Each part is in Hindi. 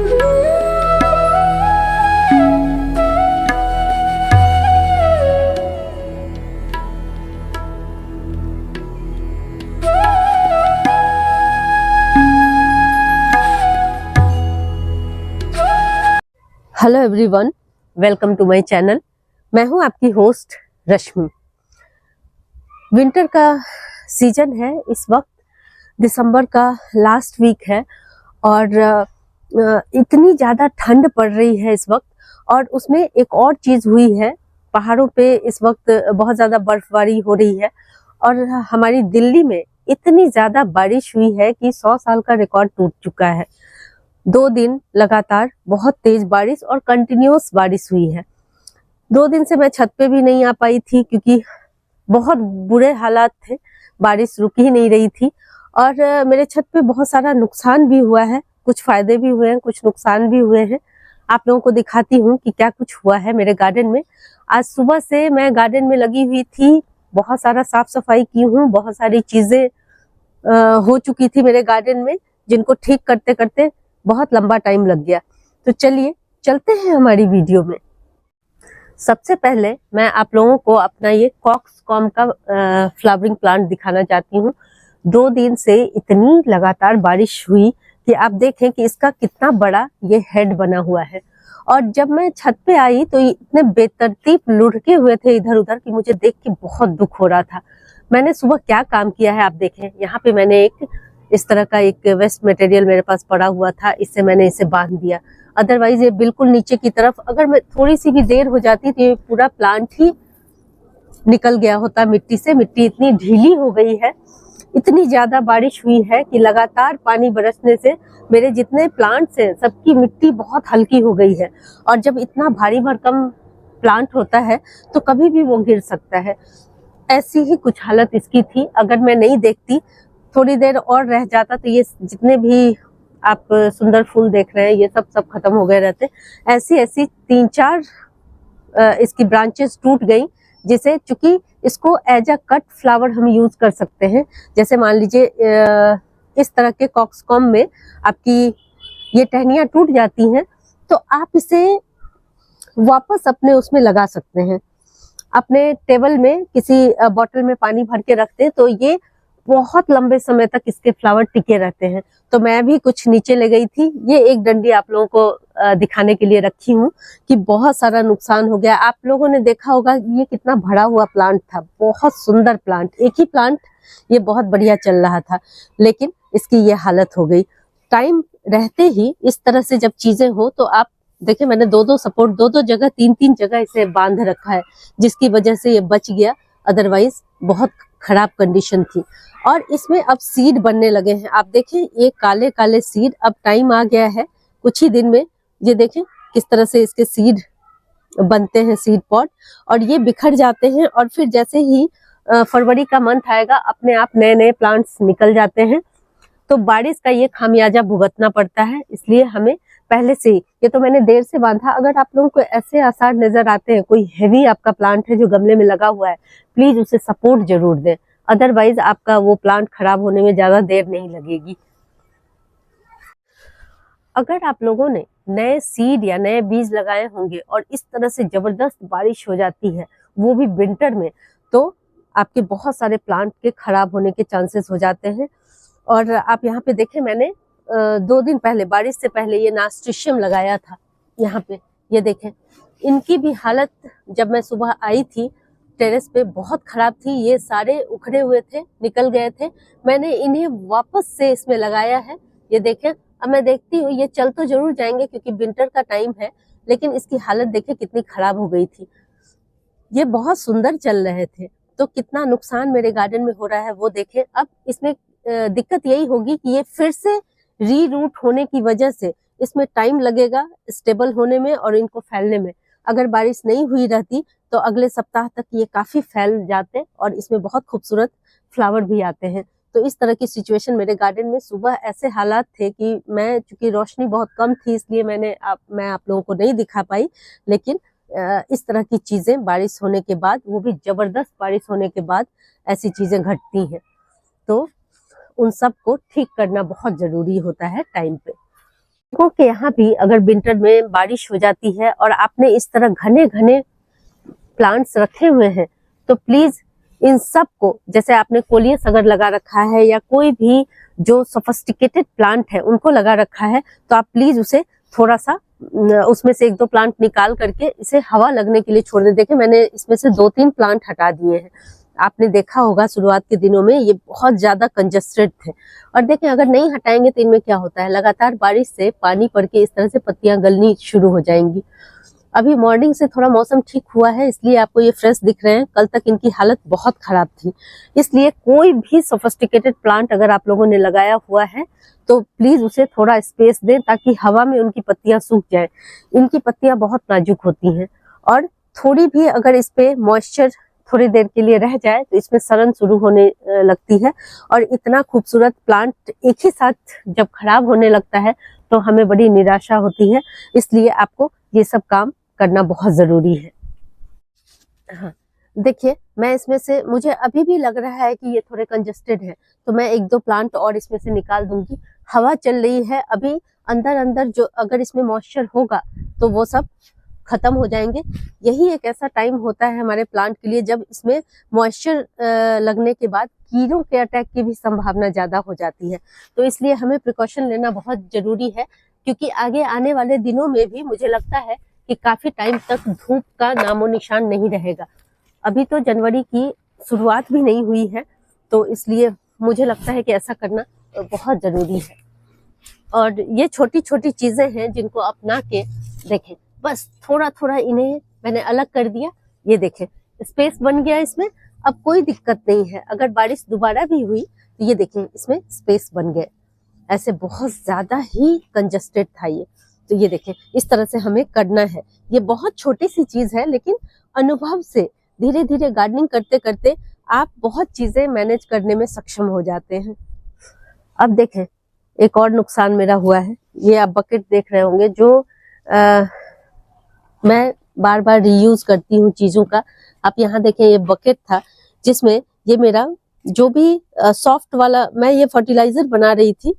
Hello everyone, welcome to my channel. मैं हूं आपकी होस्ट रश्मि। विंटर का सीजन है इस वक्त, दिसंबर का लास्ट वीक है और इतनी ज़्यादा ठंड पड़ रही है इस वक्त। और उसमें एक और चीज़ हुई है, पहाड़ों पे इस वक्त बहुत ज़्यादा बर्फबारी हो रही है और हमारी दिल्ली में इतनी ज़्यादा बारिश हुई है कि 100 साल का रिकॉर्ड टूट चुका है। 2 दिन लगातार बहुत तेज बारिश और कंटिन्यूअस बारिश हुई है। 2 दिन से मैं छत पे भी नहीं आ पाई थी क्योंकि बहुत बुरे हालात थे, बारिश रुक ही नहीं रही थी। और मेरे छत पे बहुत सारा नुकसान भी हुआ है, कुछ फायदे भी हुए हैं, कुछ नुकसान भी हुए हैं। आप लोगों को दिखाती हूँ कि क्या कुछ हुआ है मेरे गार्डन में। आज सुबह से मैं गार्डन में लगी हुई थी, बहुत सारा साफ सफाई की हूँ, बहुत सारी चीजें हो चुकी थी मेरे गार्डन में, जिनको ठीक करते करते बहुत लंबा टाइम लग गया। तो चलिए चलते हैं हमारी वीडियो में। सबसे पहले मैं आप लोगों को अपना ये कॉक्सकॉम का फ्लावरिंग प्लांट दिखाना चाहती हूँ। 2 दिन से इतनी लगातार बारिश हुई कि आप देखें कि इसका कितना बड़ा ये हेड बना हुआ है। और जब मैं छत पे आई तो इतने बेतरतीब लुढ़के हुए थे इधर उधर कि मुझे देख के बहुत दुख हो रहा था। मैंने सुबह क्या काम किया है आप देखें। यहाँ पे मैंने एक इस तरह का एक वेस्ट मटेरियल मेरे पास पड़ा हुआ था, इससे मैंने इसे बांध दिया। अदरवाइज ये बिल्कुल नीचे की तरफ अगर मैं थोड़ी सी भी देर हो जाती तो ये पूरा प्लांट ही निकल गया होता मिट्टी से। मिट्टी इतनी ढीली हो गई है, इतनी ज्यादा बारिश हुई है कि लगातार पानी बरसने से मेरे जितने प्लांट्स हैं सबकी मिट्टी बहुत हल्की हो गई है। और जब इतना भारी भरकम प्लांट होता है तो कभी भी वो गिर सकता है। ऐसी ही कुछ हालत इसकी थी। अगर मैं नहीं देखती, थोड़ी देर और रह जाता तो ये जितने भी आप सुंदर फूल देख रहे हैं ये सब खत्म हो गए रहते। ऐसी ऐसी 3-4 इसकी ब्रांचेस टूट गई, जिसे चूंकि इसको एज अ कट फ्लावर हम यूज कर सकते हैं। जैसे मान लीजिए इस तरह के कॉक्सकॉम में आपकी ये टहनियाँ टूट जाती हैं तो आप इसे वापस अपने उसमें लगा सकते हैं। अपने टेबल में किसी बॉटल में पानी भर के रखते हैं तो ये बहुत लंबे समय तक इसके फ्लावर टिके रहते हैं। तो मैं भी कुछ नीचे ले गई थी। ये एक डंडी आप लोगों को दिखाने के लिए रखी हूँ कि बहुत सारा नुकसान हो गया। आप लोगों ने देखा होगा ये कितना भरा हुआ प्लांट था, बहुत सुंदर प्लांट, एक ही प्लांट ये बहुत बढ़िया चल रहा था, लेकिन इसकी ये हालत हो गई। टाइम रहते ही इस तरह से जब चीजें हो तो आप देखिए, मैंने 2-2 सपोर्ट 2-2 जगह 3-3 जगह इसे बांध रखा है, जिसकी वजह से ये बच गया। अदरवाइज बहुत खराब कंडीशन थी। और इसमें अब सीड बनने लगे हैं। आप देखें ये काले काले सीड, अब टाइम आ गया है कुछ ही दिन में। ये देखें किस तरह से इसके सीड बनते हैं, सीड पॉट, और ये बिखर जाते हैं। और फिर जैसे ही फरवरी का मंथ आएगा अपने आप नए नए प्लांट्स निकल जाते हैं। तो बारिश का ये खामियाजा भुगतना पड़ता है, इसलिए हमें पहले से ही, ये तो मैंने देर से बांधा। अगर आप लोगों को ऐसे आसार नजर आते हैं, कोई हैवी आपका प्लांट है जो गमले में लगा हुआ है, प्लीज उसे सपोर्ट जरूर दें, अदरवाइज आपका वो प्लांट खराब होने में ज्यादा देर नहीं लगेगी। अगर आप लोगों ने नए सीड या नए बीज लगाए होंगे और इस तरह से जबरदस्त बारिश हो जाती है, वो भी विंटर में, तो आपके बहुत सारे प्लांट के खराब होने के चांसेस हो जाते हैं। और आप यहाँ पे देखें, मैंने 2 दिन पहले, बारिश से पहले, ये नास्टिशियम लगाया था यहाँ पे। ये देखें इनकी भी हालत जब मैं सुबह आई थी टेरेस पे बहुत खराब थी। ये सारे उखड़े हुए थे, निकल गए थे। मैंने इन्हें वापस से इसमें लगाया है। ये देखें, अब मैं देखती हूँ ये चल तो जरूर जाएंगे क्योंकि विंटर का टाइम है, लेकिन इसकी हालत देखें कितनी खराब हो गई थी। ये बहुत सुंदर चल रहे थे, तो कितना नुकसान मेरे गार्डन में हो रहा है वो देखें। अब इसमें दिक्कत यही होगी कि ये फिर से रीरूट होने की वजह से इसमें टाइम लगेगा स्टेबल होने में और इनको फैलने में। अगर बारिश नहीं हुई रहती तो अगले सप्ताह तक ये काफी फैल जाते और इसमें बहुत खूबसूरत फ्लावर भी आते हैं। तो इस तरह की सिचुएशन मेरे गार्डन में सुबह ऐसे हालात थे कि मैं, चूंकि रोशनी बहुत कम थी इसलिए मैं आप लोगों को नहीं दिखा पाई, लेकिन इस तरह की चीजें बारिश होने के बाद, वो भी जबरदस्त बारिश होने के बाद ऐसी चीजें घटती हैं। तो उन सब को ठीक करना बहुत जरूरी होता है टाइम पे। लोगों के यहाँ भी अगर विंटर में बारिश हो जाती है और आपने इस तरह घने घने प्लांट्स रखे हुए हैं तो प्लीज इन सब को, जैसे आपने कोलियस अगर लगा रखा है या कोई भी जो सोफिस्टिकेटेड प्लांट है उनको लगा रखा है, तो आप प्लीज उसे थोड़ा सा उसमें से 1-2 प्लांट निकाल करके इसे हवा लगने के लिए छोड़ दें। देखिए मैंने इसमें से 2-3 प्लांट हटा दिए हैं। आपने देखा होगा शुरुआत के दिनों में ये बहुत ज्यादा कंजस्टेड थे। और देखें अगर नहीं हटाएंगे तो इनमें क्या होता है, लगातार बारिश से पानी पड़ के इस तरह से पत्तियां गलनी शुरू हो जाएंगी। अभी मॉर्निंग से थोड़ा मौसम ठीक हुआ है इसलिए आपको ये फ्रेश दिख रहे हैं, कल तक इनकी हालत बहुत खराब थी। इसलिए कोई भी सोफिस्टिकेटेड प्लांट अगर आप लोगों ने लगाया हुआ है तो प्लीज उसे थोड़ा स्पेस दें ताकि हवा में उनकी पत्तियां सूख जाएं। इनकी पत्तियां बहुत नाजुक होती हैं और थोड़ी भी अगर इस पे मॉइस्चर थोड़ी देर के लिए रह जाए तो इसमें सड़न शुरू होने लगती है। और इतना खूबसूरत प्लांट एक ही साथ जब खराब होने लगता है तो हमें बड़ी निराशा होती है। इसलिए आपको ये सब काम करना बहुत जरूरी है। हाँ देखिए मैं इसमें से, मुझे अभी भी लग रहा है कि ये थोड़े कंजस्टेड है तो मैं 1-2 प्लांट और इसमें से निकाल दूंगी। हवा चल रही है अभी, अंदर अंदर जो अगर इसमें मॉइस्चर होगा तो वो सब खत्म हो जाएंगे। यही एक ऐसा टाइम होता है हमारे प्लांट के लिए जब इसमें मॉइस्चर लगने के बाद कीड़ों के अटैक की भी संभावना ज्यादा हो जाती है। तो इसलिए हमें प्रिकॉशन लेना बहुत जरूरी है, क्योंकि आगे आने वाले दिनों में भी मुझे लगता है कि काफी टाइम तक धूप का नामो निशान नहीं रहेगा। अभी तो जनवरी की शुरुआत भी नहीं हुई है, तो इसलिए मुझे लगता है कि ऐसा करना बहुत जरूरी है। और ये छोटी छोटी चीजें हैं जिनको अपना के देखें, बस थोड़ा थोड़ा इन्हें मैंने अलग कर दिया। ये देखें स्पेस बन गया इसमें, अब कोई दिक्कत नहीं है। अगर बारिश दोबारा भी हुई तो ये देखें इसमें स्पेस बन गए। ऐसे बहुत ज्यादा ही कंजस्टेड था ये, तो ये देखें इस तरह से हमें करना है। ये बहुत छोटी सी चीज है लेकिन अनुभव से धीरे धीरे गार्डनिंग करते करते आप बहुत चीजें मैनेज करने में सक्षम हो जाते हैं। अब देखें एक और नुकसान मेरा हुआ है। ये आप बकेट देख रहे होंगे जो मैं बार बार रीयूज करती हूँ चीजों का। आप यहाँ देखें ये बकेट था जिसमें ये मेरा जो भी सॉफ्ट वाला, मैं ये फर्टिलाइजर बना रही थी,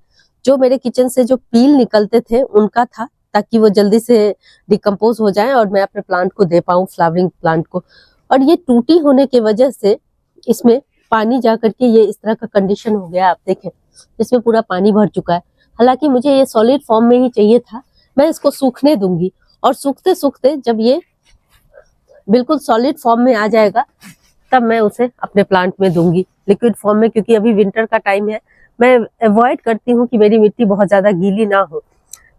जो मेरे किचन से जो पील निकलते थे उनका था, ताकि वो जल्दी से डिकम्पोज हो जाए और मैं अपने प्लांट को दे पाऊँ, फ्लावरिंग प्लांट को। और ये टूटी होने की वजह से इसमें पानी जा करके ये इस तरह का कंडीशन हो गया। आप देखें इसमें पूरा पानी भर चुका है। हालांकि मुझे ये सॉलिड फॉर्म में ही चाहिए था। मैं इसको सूखने दूंगी और सूखते सूखते जब ये बिल्कुल सॉलिड फॉर्म में आ जाएगा तब मैं उसे अपने प्लांट में दूंगी लिक्विड फॉर्म में, क्योंकि अभी विंटर का टाइम है। मैं अवॉइड करती हूँ कि मेरी मिट्टी बहुत ज्यादा गीली ना हो।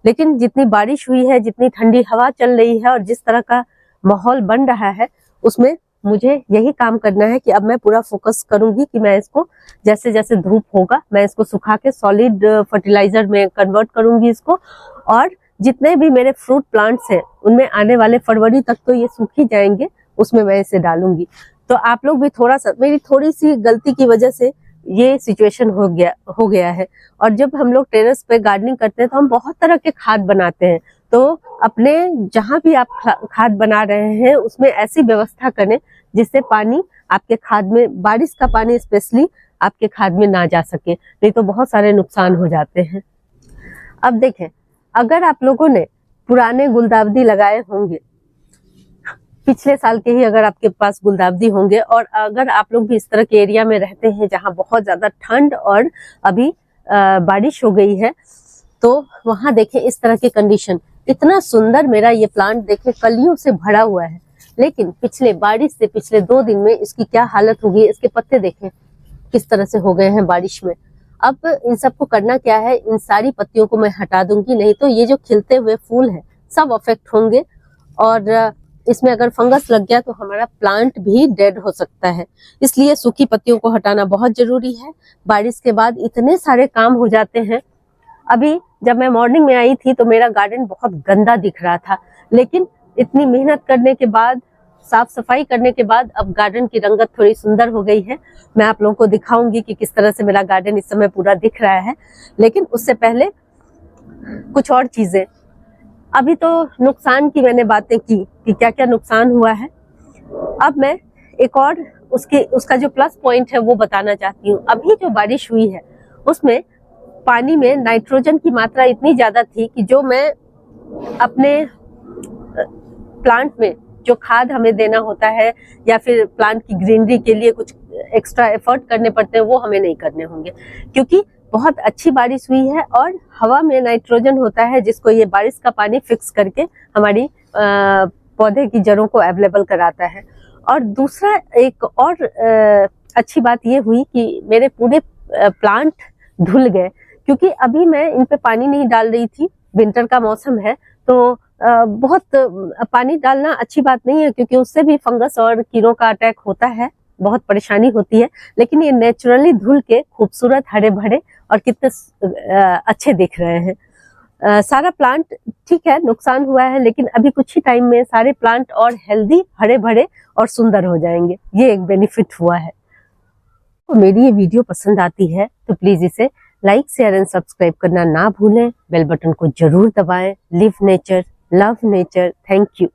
लेकिन जितनी बारिश हुई है, जितनी ठंडी हवा चल रही है और जिस तरह का माहौल बन रहा है उसमें मुझे यही काम करना है कि अब मैं पूरा फोकस करूंगी कि मैं इसको जैसे जैसे धूप होगा मैं इसको सुखा के सॉलिड फर्टिलाइजर में कन्वर्ट करूंगी इसको। और जितने भी मेरे फ्रूट प्लांट्स हैं उनमें आने वाले फरवरी तक तो ये सूख ही जाएंगे, उसमें मैं इसे डालूंगी। तो आप लोग भी थोड़ा सा, मेरी थोड़ी सी गलती की वजह से ये सिचुएशन हो गया है। और जब हम लोग टेरेस पे गार्डनिंग करते हैं तो हम बहुत तरह के खाद बनाते हैं। तो अपने जहां भी आप खाद बना रहे हैं उसमें ऐसी व्यवस्था करें जिससे पानी आपके खाद में, बारिश का पानी स्पेशली आपके खाद में ना जा सके, नहीं तो बहुत सारे नुकसान हो जाते हैं। अब देखें अगर आप लोगों ने पुराने गुलदाउदी लगाए होंगे, पिछले साल के ही अगर आपके पास गुलदाउदी होंगे, और अगर आप लोग भी इस तरह के एरिया में रहते हैं जहां बहुत ज्यादा ठंड और अभी बारिश हो गई है, तो वहां देखें इस तरह की कंडीशन। इतना सुंदर मेरा ये प्लांट देखें कलियों से भरा हुआ है, लेकिन पिछले बारिश से पिछले 2 दिन में इसकी क्या हालत हो गई। इसके पत्ते देखें किस तरह से हो गए हैं बारिश में। अब इन सबको करना क्या है, इन सारी पत्तियों को मैं हटा दूंगी, नहीं तो ये जो खिलते हुए फूल है सब अफेक्ट होंगे और इसमें अगर फंगस लग गया तो हमारा प्लांट भी डेड हो सकता है। इसलिए सूखी पत्तियों को हटाना बहुत जरूरी है। बारिश के बाद इतने सारे काम हो जाते हैं। अभी जब मैं मॉर्निंग में आई थी तो मेरा गार्डन बहुत गंदा दिख रहा था, लेकिन इतनी मेहनत करने के बाद, साफ सफाई करने के बाद अब गार्डन की रंगत थोड़ी सुंदर हो गई है। मैं आप लोगों को दिखाऊंगी कि किस तरह से मेरा गार्डन इस समय पूरा दिख रहा है। लेकिन उससे पहले कुछ और चीजें, अभी तो नुकसान की मैंने बातें की कि क्या क्या नुकसान हुआ है। अब मैं एक और उसका जो प्लस पॉइंट है वो बताना चाहती हूँ। अभी जो बारिश हुई है उसमें पानी में नाइट्रोजन की मात्रा इतनी ज्यादा थी कि जो मैं अपने प्लांट में जो खाद हमें देना होता है या फिर प्लांट की ग्रीनरी के लिए कुछ एक्स्ट्रा एफर्ट करने पड़ते हैं, वो हमें नहीं करने होंगे, क्योंकि बहुत अच्छी बारिश हुई है और हवा में नाइट्रोजन होता है जिसको ये बारिश का पानी फिक्स करके हमारी पौधे की जड़ों को अवेलेबल कराता है। और दूसरा एक और अच्छी बात ये हुई कि मेरे पूरे प्लांट धुल गए, क्योंकि अभी मैं इन पे पानी नहीं डाल रही थी, विंटर का मौसम है, तो बहुत पानी डालना अच्छी बात नहीं है, क्योंकि उससे भी फंगस और कीड़ों का अटैक होता है, बहुत परेशानी होती है। लेकिन ये नेचुरली धुल के खूबसूरत हरे भरे और कितने अच्छे दिख रहे हैं। सारा प्लांट ठीक है, नुकसान हुआ है, लेकिन अभी कुछ ही टाइम में सारे प्लांट और हेल्दी, हरे भरे और सुंदर हो जाएंगे। ये एक बेनिफिट हुआ है। तो मेरी ये वीडियो पसंद आती है तो प्लीज इसे लाइक, शेयर एंड सब्सक्राइब करना ना भूलें। बेल बटन को जरूर दबाएं। Live nature, love nature. Thank you.